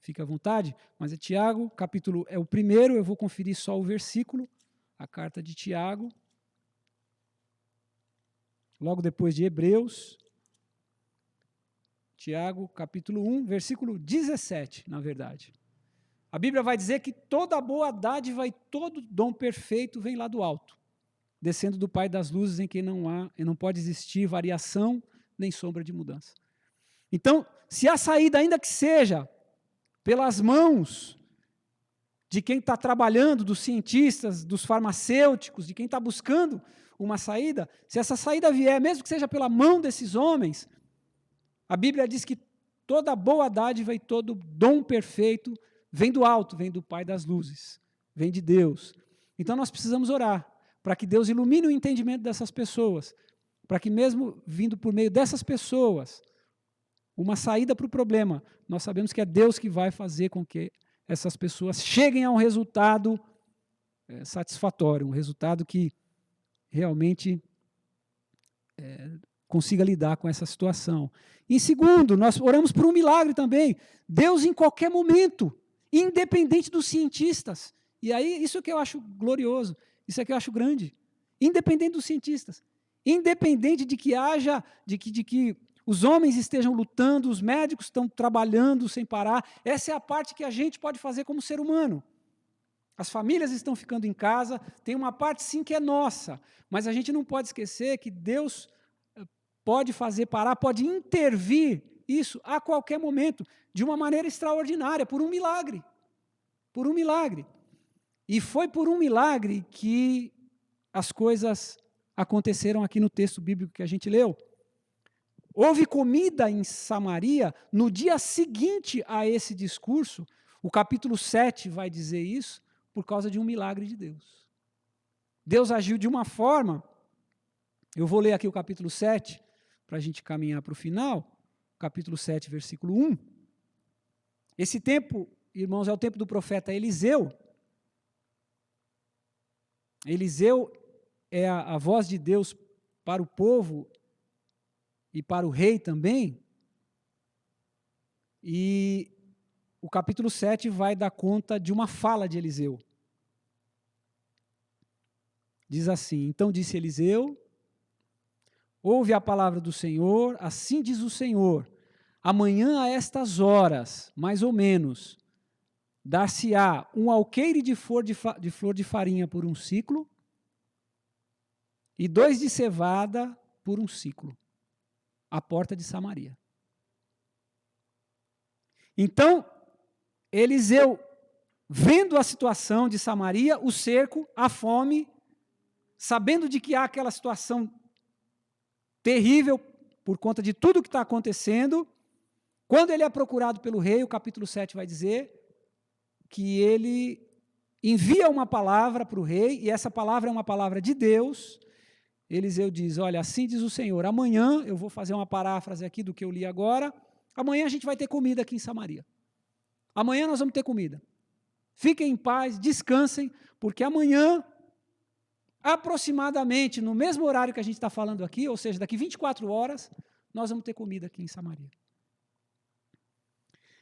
fique à vontade, mas é Tiago, capítulo, é o 1, eu vou conferir só o versículo, a carta de Tiago, logo depois de Hebreus, Tiago, capítulo 1, versículo 17, na verdade. A Bíblia vai dizer que toda boa dádiva e todo dom perfeito vem lá do alto, descendo do Pai das luzes, em quem não pode existir variação nem sombra de mudança. Então, se a saída, ainda que seja pelas mãos de quem está trabalhando, dos cientistas, dos farmacêuticos, de quem está buscando uma saída, se essa saída vier, mesmo que seja pela mão desses homens, a Bíblia diz que toda boa dádiva e todo dom perfeito vem do alto, vem do Pai das luzes, vem de Deus. Então nós precisamos orar para que Deus ilumine o entendimento dessas pessoas, para que mesmo vindo por meio dessas pessoas, uma saída para o problema, nós sabemos que é Deus que vai fazer com que essas pessoas cheguem a um resultado satisfatório, um resultado que realmente consiga lidar com essa situação. Em segundo, nós oramos por um milagre também. Deus em qualquer momento, independente dos cientistas. E aí, isso que eu acho glorioso, isso é que eu acho grande. Independente dos cientistas. Independente de que haja, de que os homens estejam lutando, os médicos estão trabalhando sem parar. Essa é a parte que a gente pode fazer como ser humano. As famílias estão ficando em casa, tem uma parte sim que é nossa, mas a gente não pode esquecer que Deus pode fazer parar, pode intervir isso a qualquer momento, de uma maneira extraordinária, por um milagre. Por um milagre. E foi por um milagre que as coisas aconteceram aqui no texto bíblico que a gente leu. Houve comida em Samaria no dia seguinte a esse discurso, o capítulo 7 vai dizer isso, por causa de um milagre de Deus. Deus agiu de uma forma, eu vou ler aqui o capítulo 7, para a gente caminhar para o final, capítulo 7, versículo 1. Esse tempo, irmãos, é o tempo do profeta Eliseu. Eliseu é a voz de Deus para o povo e para o rei também. E o capítulo 7 vai dar conta de uma fala de Eliseu. Diz assim: então disse Eliseu, ouve a palavra do Senhor, assim diz o Senhor, amanhã a estas horas, mais ou menos, dar-se-á um alqueire de flor de farinha por um ciclo e 2 de cevada por um ciclo, à porta de Samaria. Então, Eliseu, vendo a situação de Samaria, o cerco, a fome, sabendo de que há aquela situação terrível por conta de tudo que está acontecendo, quando ele é procurado pelo rei, o capítulo 7 vai dizer que ele envia uma palavra para o rei, e essa palavra é uma palavra de Deus. Eliseu diz, olha, assim diz o Senhor, amanhã, eu vou fazer uma paráfrase aqui do que eu li agora, amanhã a gente vai ter comida aqui em Samaria. Amanhã nós vamos ter comida. fiquem em paz, descansem, porque amanhã, aproximadamente no mesmo horário que a gente está falando aqui, ou seja, daqui 24 horas, nós vamos ter comida aqui em Samaria.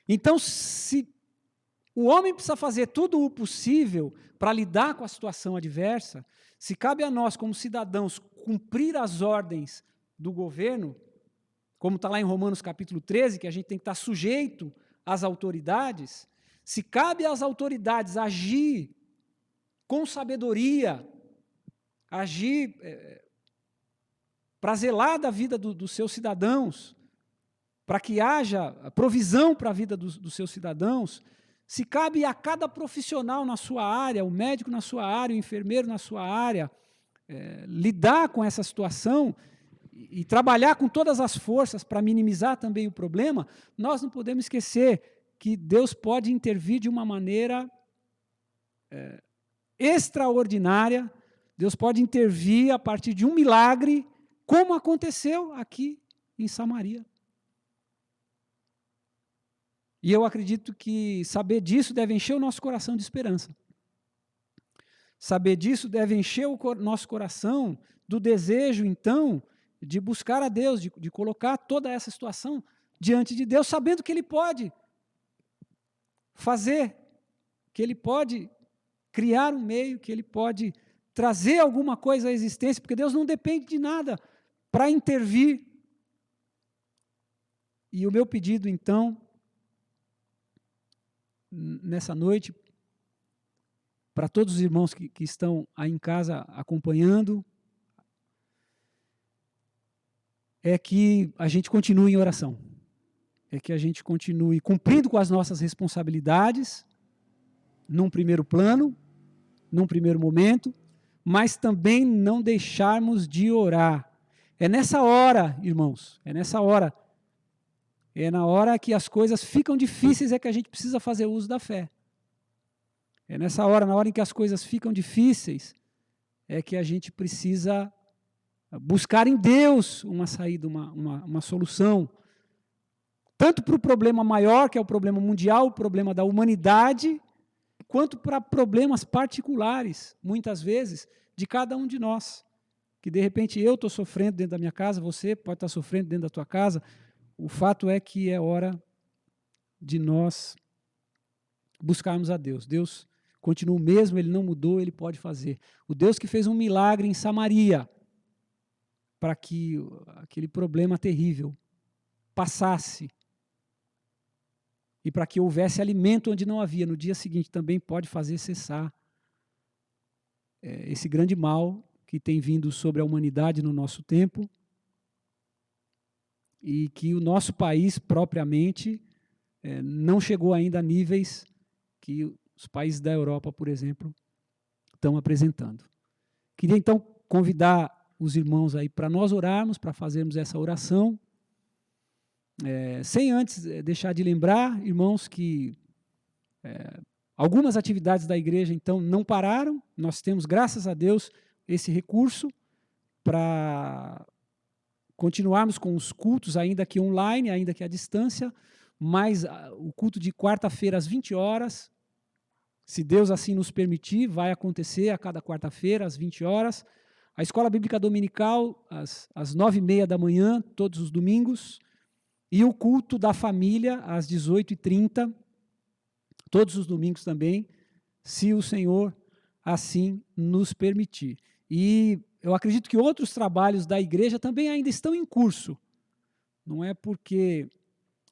Então, se o homem precisa fazer tudo o possível para lidar com a situação adversa, se cabe a nós, como cidadãos, cumprir as ordens do governo, como está lá em Romanos capítulo 13, que a gente tem que estar sujeito às autoridades, se cabe às autoridades agir com sabedoria, agir para zelar da vida dos seus cidadãos, para que haja provisão para a vida dos seus cidadãos, se cabe a cada profissional na sua área, o médico na sua área, o enfermeiro na sua área, lidar com essa situação e trabalhar com todas as forças para minimizar também o problema, nós não podemos esquecer que Deus pode intervir de uma maneira extraordinária, Deus pode intervir a partir de um milagre, como aconteceu aqui em Samaria. E eu acredito que saber disso deve encher o nosso coração de esperança. Saber disso deve encher o nosso coração do desejo, então, de buscar a Deus, de colocar toda essa situação diante de Deus, sabendo que Ele pode fazer, que Ele pode criar um meio, que Ele pode trazer alguma coisa à existência, porque Deus não depende de nada para intervir. E o meu pedido, então, nessa noite, para todos os irmãos que estão aí em casa acompanhando, é que a gente continue em oração, é que a gente continue cumprindo com as nossas responsabilidades, num primeiro plano, num primeiro momento, mas também não deixarmos de orar. É nessa hora, irmãos, é nessa hora, é na hora que as coisas ficam difíceis é que a gente precisa fazer uso da fé. É nessa hora, na hora em que as coisas ficam difíceis, é que a gente precisa buscar em Deus uma saída, uma solução. Tanto para o problema maior, que é o problema mundial, o problema da humanidade, quanto para problemas particulares, muitas vezes, de cada um de nós. Que, de repente, eu estou sofrendo dentro da minha casa, você pode estar sofrendo dentro da tua casa. O fato é que é hora de nós buscarmos a Deus. Deus continua o mesmo, Ele não mudou, Ele pode fazer. O Deus que fez um milagre em Samaria, para que aquele problema terrível passasse, e para que houvesse alimento onde não havia, no dia seguinte também pode fazer cessar esse grande mal que tem vindo sobre a humanidade no nosso tempo, e que o nosso país, propriamente, não chegou ainda a níveis que os países da Europa, por exemplo, estão apresentando. Queria, então, convidar os irmãos aí para nós orarmos, para fazermos essa oração, sem antes deixar de lembrar, irmãos, que algumas atividades da igreja, então, não pararam. Nós temos, graças a Deus, esse recurso para continuarmos com os cultos, ainda que online, ainda que à distância, mas o culto de quarta-feira às 20 horas, se Deus assim nos permitir, vai acontecer a cada quarta-feira às 20 horas. A Escola Bíblica Dominical, às 9h30 da manhã, todos os domingos, e o culto da família às 18h30, todos os domingos também, se o Senhor assim nos permitir. E eu acredito que outros trabalhos da igreja também ainda estão em curso. Não é porque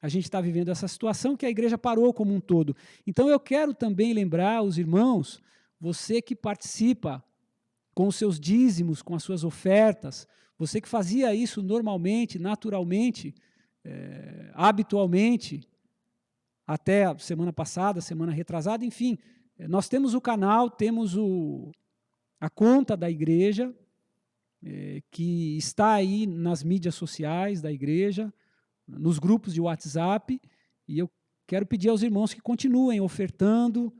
a gente está vivendo essa situação que a igreja parou como um todo. Então eu quero também lembrar os irmãos, você que participa com os seus dízimos, com as suas ofertas, você que fazia isso normalmente, naturalmente, habitualmente, até a semana passada, semana retrasada, enfim, nós temos o canal, temos a conta da igreja, que está aí nas mídias sociais da igreja, nos grupos de WhatsApp, e eu quero pedir aos irmãos que continuem ofertando,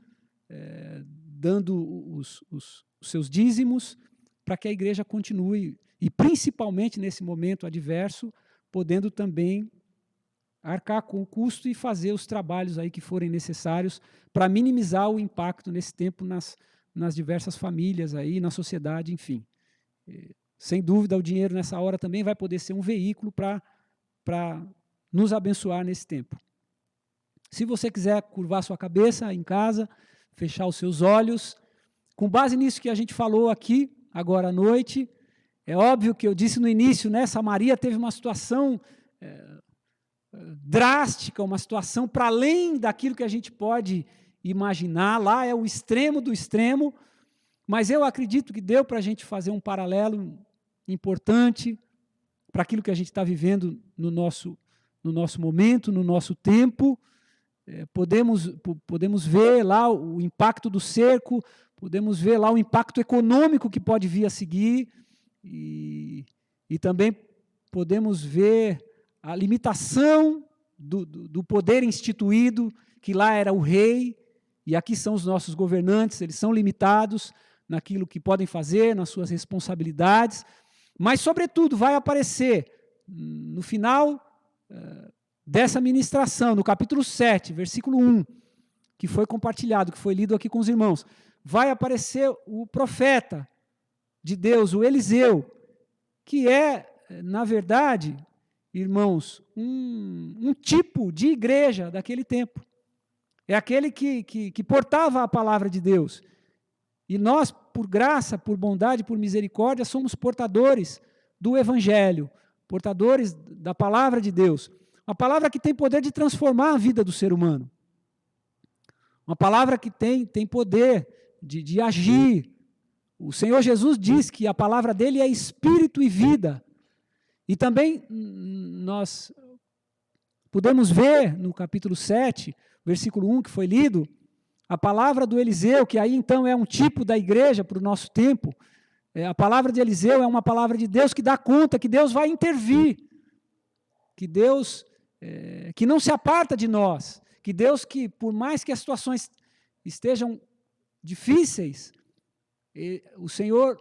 dando os seus dízimos, para que a igreja continue, e principalmente nesse momento adverso, podendo também arcar com o custo e fazer os trabalhos aí que forem necessários para minimizar o impacto nesse tempo nas diversas famílias aí, na sociedade, enfim. Sem dúvida, o dinheiro nessa hora também vai poder ser um veículo para nos abençoar nesse tempo. Se você quiser curvar sua cabeça em casa, fechar os seus olhos, com base nisso que a gente falou aqui, agora à noite, é óbvio que eu disse no início, né, Samaria teve uma situação drástica, uma situação para além daquilo que a gente pode imaginar, lá é o extremo do extremo, mas eu acredito que deu para a gente fazer um paralelo importante para aquilo que a gente está vivendo no nosso momento, no nosso tempo. Podemos ver lá o impacto do cerco, podemos ver lá o impacto econômico que pode vir a seguir, e também podemos ver a limitação do poder instituído, que lá era o rei, e aqui são os nossos governantes, eles são limitados naquilo que podem fazer, nas suas responsabilidades, mas, sobretudo, vai aparecer no final dessa ministração, no capítulo 7, versículo 1, que foi compartilhado, que foi lido aqui com os irmãos, vai aparecer o profeta de Deus, o Eliseu, que é, na verdade, irmãos, um tipo de igreja daquele tempo. É aquele que portava a palavra de Deus. E nós, por graça, por bondade, por misericórdia, somos portadores do Evangelho, portadores da palavra de Deus. Uma palavra que tem poder de transformar a vida do ser humano. Uma palavra que tem poder de agir. O Senhor Jesus diz que a palavra dele é espírito e vida. E também nós podemos ver no capítulo 7, versículo 1, que foi lido, a palavra do Eliseu, que aí então é um tipo da igreja para o nosso tempo. A palavra de Eliseu é uma palavra de Deus que dá conta, que Deus vai intervir, que Deus que não se aparta de nós, que Deus que, por mais que as situações estejam difíceis, o Senhor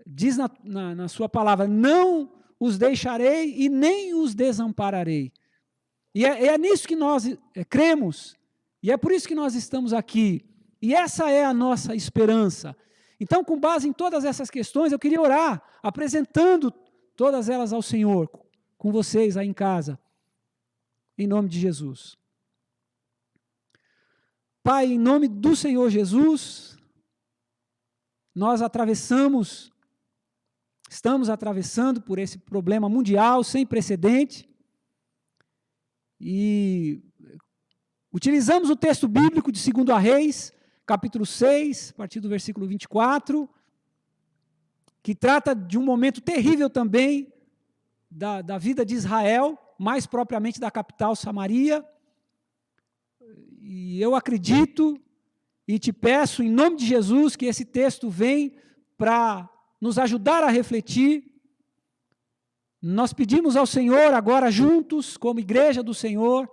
diz na sua palavra, não os deixarei e nem os desampararei. E é nisso que nós cremos, e é por isso que nós estamos aqui, e essa é a nossa esperança. Então, com base em todas essas questões, eu queria orar, apresentando todas elas ao Senhor, com vocês aí em casa, em nome de Jesus. Pai, em nome do Senhor Jesus, nós estamos atravessando por esse problema mundial sem precedente, e utilizamos o texto bíblico de 2 Reis, capítulo 6, a partir do versículo 24, que trata de um momento terrível também da vida de Israel, mais propriamente da capital Samaria. E eu acredito e te peço, em nome de Jesus, que esse texto vem para nos ajudar a refletir. Nós pedimos ao Senhor agora juntos, como igreja do Senhor,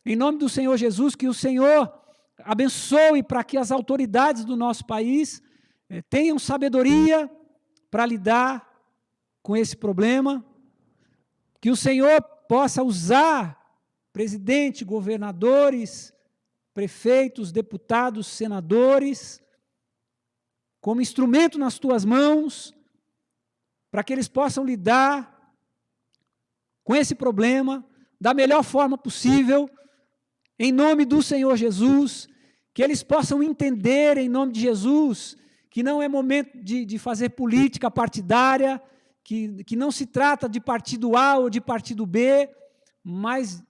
em nome do Senhor Jesus, que o Senhor abençoe para que as autoridades do nosso país tenham sabedoria para lidar com esse problema, que o Senhor possa usar presidente, governadores, prefeitos, deputados, senadores, como instrumento nas tuas mãos, para que eles possam lidar com esse problema da melhor forma possível, em nome do Senhor Jesus, que eles possam entender, em nome de Jesus, que não é momento de fazer política partidária, que não se trata de partido A ou de partido B, mas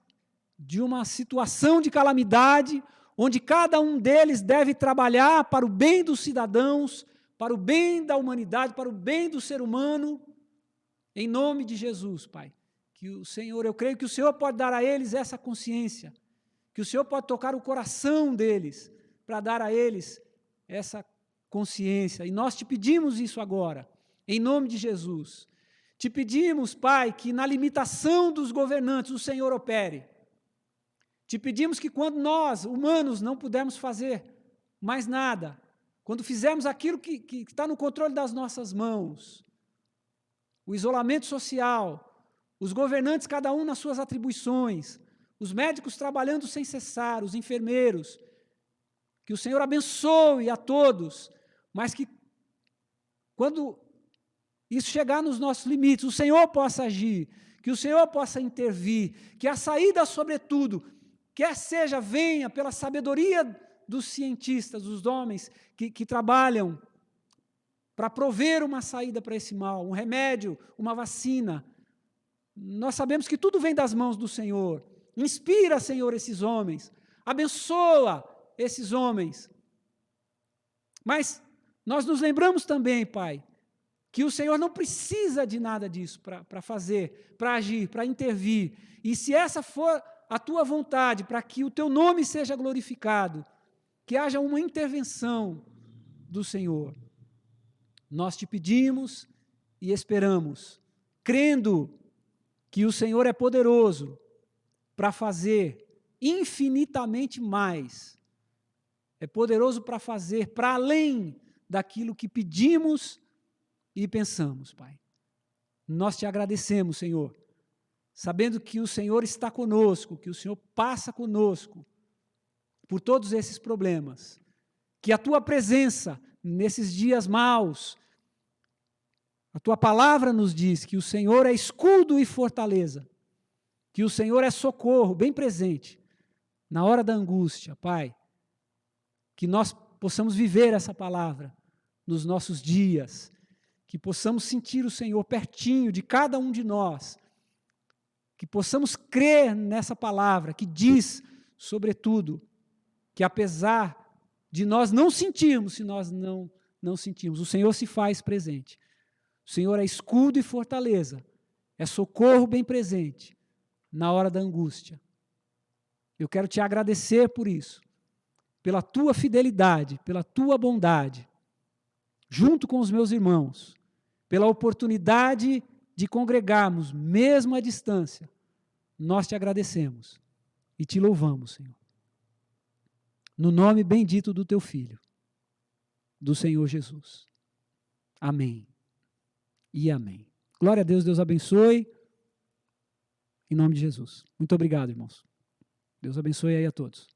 de uma situação de calamidade, onde cada um deles deve trabalhar para o bem dos cidadãos, para o bem da humanidade, para o bem do ser humano, em nome de Jesus, Pai. Que o Senhor, eu creio que o Senhor pode dar a eles essa consciência, que o Senhor pode tocar o coração deles, para dar a eles essa consciência. E nós te pedimos isso agora, em nome de Jesus. Te pedimos, Pai, que na limitação dos governantes o Senhor opere. Te pedimos que quando nós, humanos, não pudermos fazer mais nada, quando fizermos aquilo que está no controle das nossas mãos, o isolamento social, os governantes, cada um nas suas atribuições, os médicos trabalhando sem cessar, os enfermeiros, que o Senhor abençoe a todos, mas que quando isso chegar nos nossos limites, o Senhor possa agir, que o Senhor possa intervir, que a saída, sobretudo, quer seja, venha pela sabedoria dos cientistas, dos homens que trabalham para prover uma saída para esse mal, um remédio, uma vacina. Nós sabemos que tudo vem das mãos do Senhor. Inspira, Senhor, esses homens. Abençoa esses homens. Mas nós nos lembramos também, Pai, que o Senhor não precisa de nada disso para fazer, para agir, para intervir. E se essa for a tua vontade, para que o teu nome seja glorificado, que haja uma intervenção do Senhor, nós te pedimos e esperamos, crendo que o Senhor é poderoso para fazer infinitamente mais, é poderoso para fazer para além daquilo que pedimos e pensamos, Pai. Nós te agradecemos, Senhor, sabendo que o Senhor está conosco, que o Senhor passa conosco por todos esses problemas, que a tua presença nesses dias maus, a tua palavra nos diz que o Senhor é escudo e fortaleza, que o Senhor é socorro bem presente na hora da angústia, Pai, que nós possamos viver essa palavra nos nossos dias, que possamos sentir o Senhor pertinho de cada um de nós, que possamos crer nessa palavra que diz, sobretudo, que apesar de nós não sentirmos, se nós não sentirmos, o Senhor se faz presente. O Senhor é escudo e fortaleza, é socorro bem presente na hora da angústia. Eu quero te agradecer por isso, pela tua fidelidade, pela tua bondade, junto com os meus irmãos, pela oportunidade de congregarmos, mesmo à distância. Nós te agradecemos e te louvamos, Senhor. No nome bendito do teu Filho, do Senhor Jesus. Amém e amém. Glória a Deus, Deus abençoe. Em nome de Jesus. Muito obrigado, irmãos. Deus abençoe aí a todos.